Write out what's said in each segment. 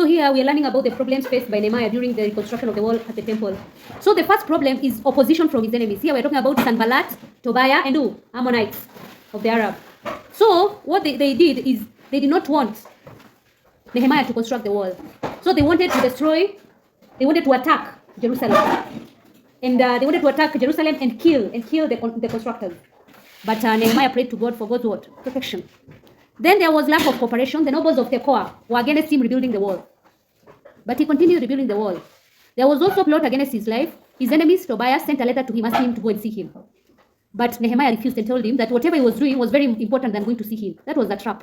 here we are learning about the problems faced by Nehemiah during the reconstruction of the wall at the temple. So the first problem is opposition from his enemies. Here we're talking about Sanballat, Tobiah, and who? Ammonites of the Arab. So what they did is they did not want Nehemiah to construct the wall. So they wanted to destroy, they wanted to attack Jerusalem. And they wanted to attack Jerusalem and kill the constructors. But Nehemiah prayed to God for God's what? Protection. Then there was lack of cooperation. The nobles of Tekoa were against him rebuilding the wall. But he continued rebuilding the wall. There was also a plot against his life. His enemies, Tobiah, sent a letter to him asking him to go and see him. But Nehemiah refused and told him that whatever he was doing was very important than going to see him. That was a trap.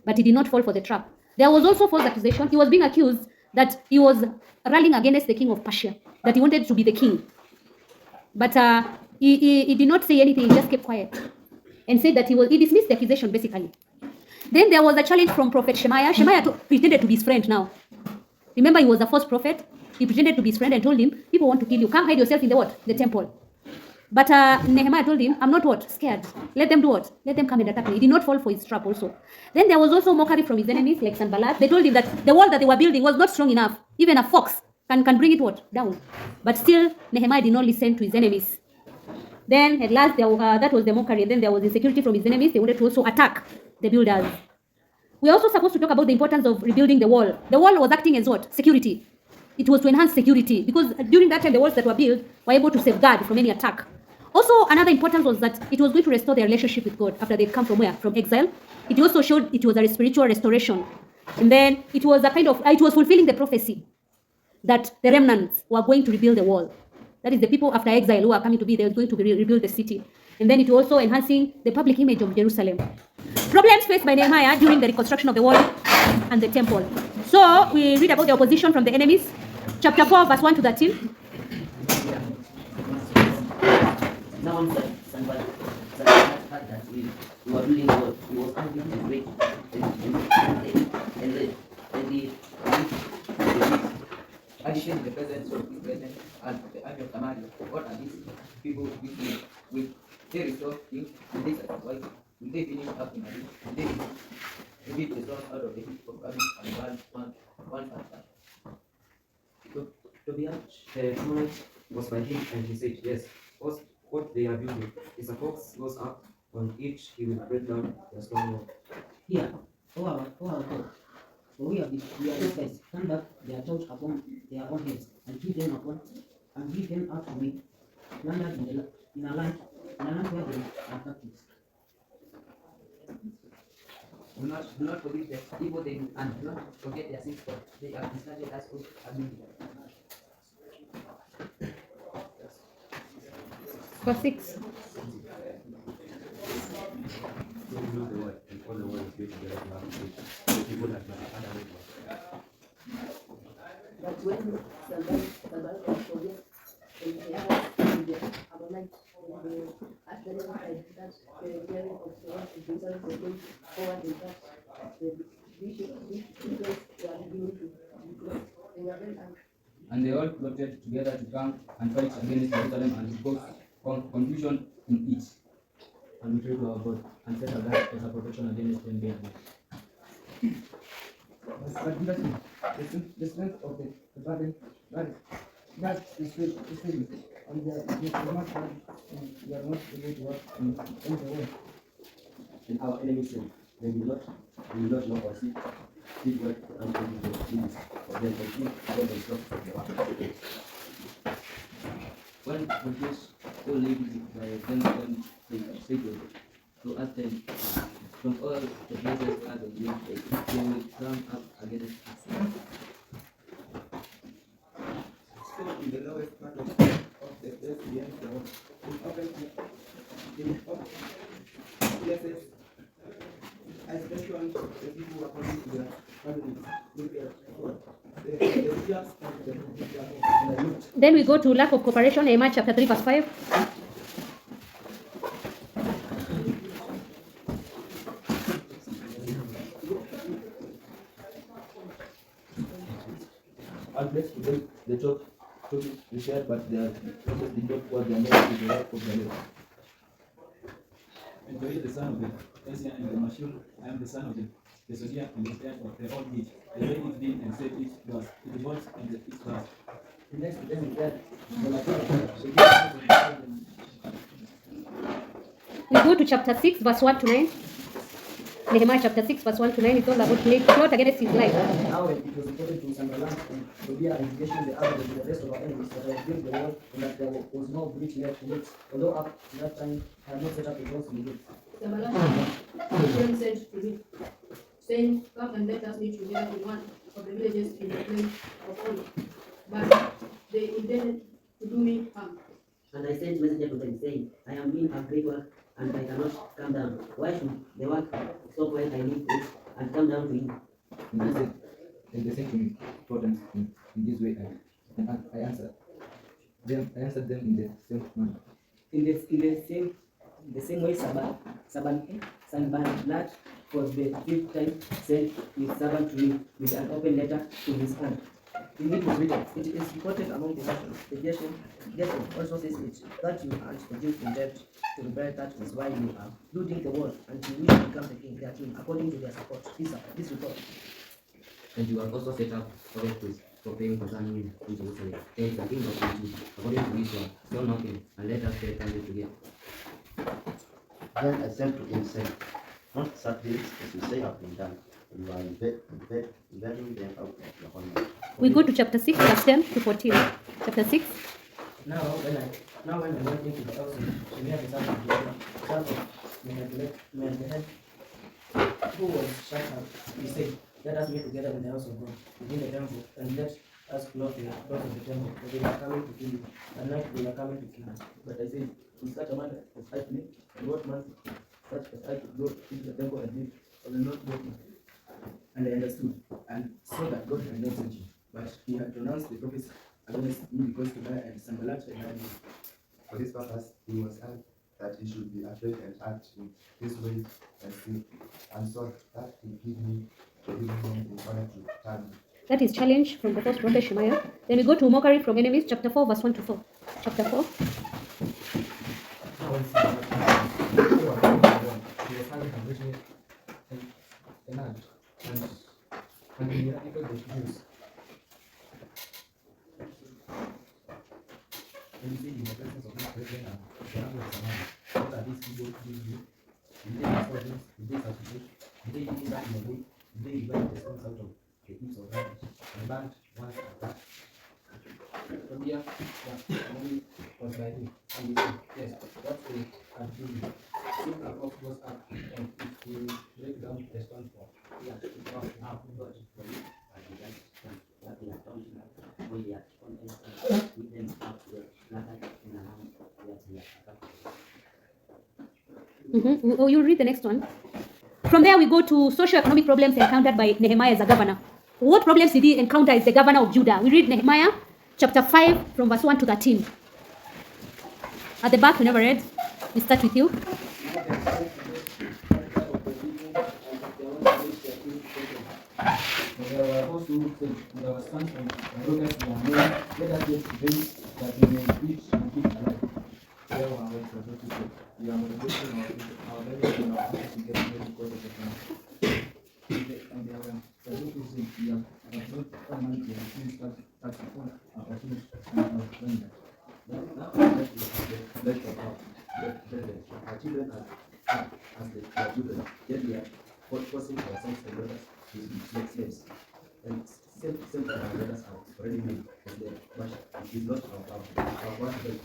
But he did not fall for the trap. There was also false accusation. He was being accused that he was rallying against the king of Persia, that he wanted to be the king. But he did not say anything. He just kept quiet and said that he dismissed the accusation, basically. Then there was a challenge from Prophet Shemaiah. Shemaiah pretended to be his friend now. Remember, he was a false prophet. He pretended to be his friend and told him, people want to kill you. Come hide yourself in the what? The temple. But Nehemiah told him, I'm not what? Scared. Let them do what? Let them come and attack me. He did not fall for his trap also. Then there was also mockery from his enemies, like Sanballat. They told him that the wall that they were building was not strong enough. Even a fox can bring it what? Down. But still, Nehemiah did not listen to his enemies. Then at last, that was the mockery. And then there was insecurity from his enemies. They wanted to also attack the builders. We're also supposed to talk about the importance of rebuilding the wall. The wall was acting as what? Security. It was to enhance security because during that time, the walls that were built were able to safeguard from any attack. Also, another importance was that it was going to restore their relationship with God after they'd come from where? From exile. It also showed it was a spiritual restoration. And then it was it was fulfilling the prophecy that the remnants were going to rebuild the wall. That is the people after exile who are coming to be, they were going to rebuild the city. And then it was also enhancing the public image of Jerusalem. Problems faced by Nehemiah during the reconstruction of the wall and the temple. So we read about the opposition from the enemies. Chapter 4, verse 1 to 13. Now one said, Sanballat had that we were building the wall. He was angry and great. Additionally, the presence of his brethren and the army of Samaria. What are these people doing? Will they restore him? Will they satisfy? Will they finish up in a day? Will they repeat the source out of the heap of armies and burn one factor? Tobiah the Ammonite was by him, and he said, yes, what they are building is a fox goes up on each, he will break down the stone wall. Here, our God, for we are these guys, stand up their judge upon their own heads, and give them up to be plundered in a land where they are captives. Do not forget the evil they do, and do not forget their sins, for they are decided as good as we. Verse 6. But when Sanballat was forget, and the Ammonites at the side that the hearing of the word of Jesus was going forward in that these people were beginning to declare. They were very angry. And they all plotted together to come and fight against Jerusalem and to cause confusion in it. And we pray to our God and set our life as a protection against them being. But interesting, the strength of the burden, that is still and we are not able to work in the world. And our enemies say, they will not know or see work and things for them to keep all the stuff from the work. When confused, all ladies by them they secret. So ask them from all the places where they live, they will come up against us. So in the lowest part of the earth behind the wall, in open places, especially the people who are coming to their families with their sword. Then we go to lack of cooperation, Nehemiah chapter 3, verse 5. Unless to them, the church to share, but their process did not what they are meant to the right of the Lord. And David the son of the Ezra and the Mashul, I am the son of the the soldier and the prayer of their own needs. They laid it in and said it was. It was in the it was. The next to them is that the material. We go to chapter 6, verse 1 to 9. Nehemiah chapter 6, verse 1 to 9 is all about plot against his life. Now when it was reported to Sanballat and Tobiah and Geshem the Arab and the rest of our enemies that I had built the wall and that there was no breach left in it, although up to that time I had not set up the walls in it. Sanballat said to me, saying, come and let us meet together in one of the villages in the plain of Ono. But they intended to do me harm. And I sent messenger to them, saying, I am doing a great work, and I cannot come down. Why should the work stop when I leave it and come down to you? And they said to me, important in this way, and I answered them. I answered them in the same manner. In the same way, Sanballat for the fifth time sent his servant to me with an open letter to his hand. In it was written, it is reported among the nations. The Geshem also says it, that you urge the Jews in debt to repair. That is why you are looting the world until we become the king, their king, according to their support. This report. And you have also set up authorities for paying concerning me in Jerusalem. There is a king of Egypt, according to this one. So knocking, and let us get them together. Then I sent to him, saying, not Saturdays, as you say have been done, and you are letting them out of your honor. We go to chapter 6, verse 10 to 14. Chapter 6. Now when I went into the house of Shemaiah the son of Joshua, son of Mendehed, who was Shaphan, he said, let us meet together in the house of God, within the temple, and let us close the doors of the temple, for they are coming to kill you. At night they are coming to kill you. But I said, with such a man as I play, and what man such as I could go into the temple and live, I will not go in. And I understood, and saw that God had not sent him, but he had pronounced the prophets against me because Tobiah and Sanballat had hired me. For this purpose, he was heard that he should be afraid and act in this way and sin, and so that he give me the living room in order to turn me. That is challenge from the first prophet Shemaiah. Then we go to mockery from enemies, chapter 4, verse 1 to 4. Chapter 4. When Sanballat he was having a vision and land, and he eradicated the Jews. When you see in the presence of this brethren and the army of Samaria, what are these people give you? Did they destroy them? Did they sacrifice? Did they eat that in a way? Did they divide the stones out of the heaps of rubbish and burnt one at that? Tobiah only was by him, and he said, yes, what they can do. If our ox goes up, and if he break down the stone for Yeah, it was now God for you, and you guys what we have done now, we are on with them up to the latter in the land where we are. Oh, you read the next one. From there, we go to socio-economic problems encountered by Nehemiah as a governor. What problems did he encounter as the governor of Judah? We read Nehemiah chapter 5 from verse 1 to 13. At the back, we never read. We start with you. there were also there were sons and daughters who were known. Let us get to them that we may preach and keep alive. There were words of what to say. We are motivating our level and our efforts to get ready because of the time. And there were Sadducees we have not common to refuse tax upon our opportunity and our splendor. Now that is the best of our brethren, our children are as the children, yet we are forcing our sons and daughters to be slaves. And same that our brothers are already made from them, but it is not our power. Our power is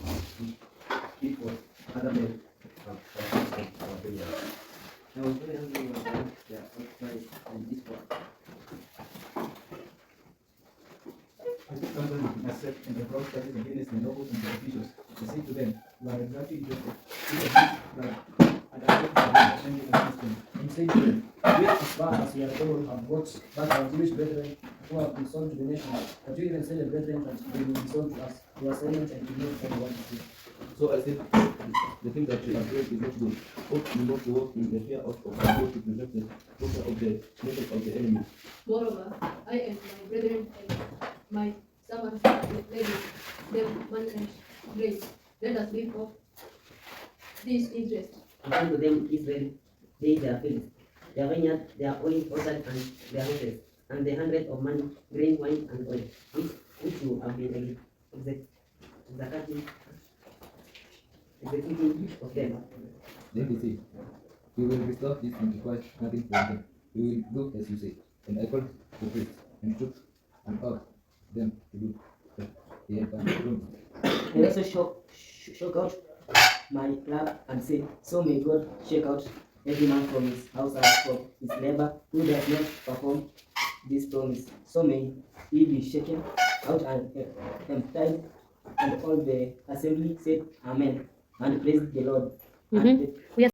eat what other men have from our burial. I was very angry when I heard their outcry and this part. I took counsel with myself and the brought charges against the nobles and the officials. I said to them, you are exactly interested in the blood, and I went to the assembly against them, and said to them, we as far as we are able have brought back our Jewish brethren who have been sold to the nations, but you even say the brethren that they will be sold to us. You are silent and do not know what to say. So I said, the thing that you have read is not good. Hope you not to walk in the fear of God to preserve the process of the method of the enemy. Moreover, I and my brethren and my servants ladies, them money and grace. Let us leave off this interest. And unto them Israel, they their fields, their vineyard, their oil having watered and their houses, and the hundreds of money, grain, wine, and oil, which you have been executing of them. Then they say, we will restore this and require nothing from them. We will do as you say. And I called the priests and took and all them to do that they had promised. I also shook out my club and said, so may God shake out every man from his house and from his labor who does not perform this promise. So may he be shaken out and emptied. And all the assembly said, Amen, and praised the Lord. And We are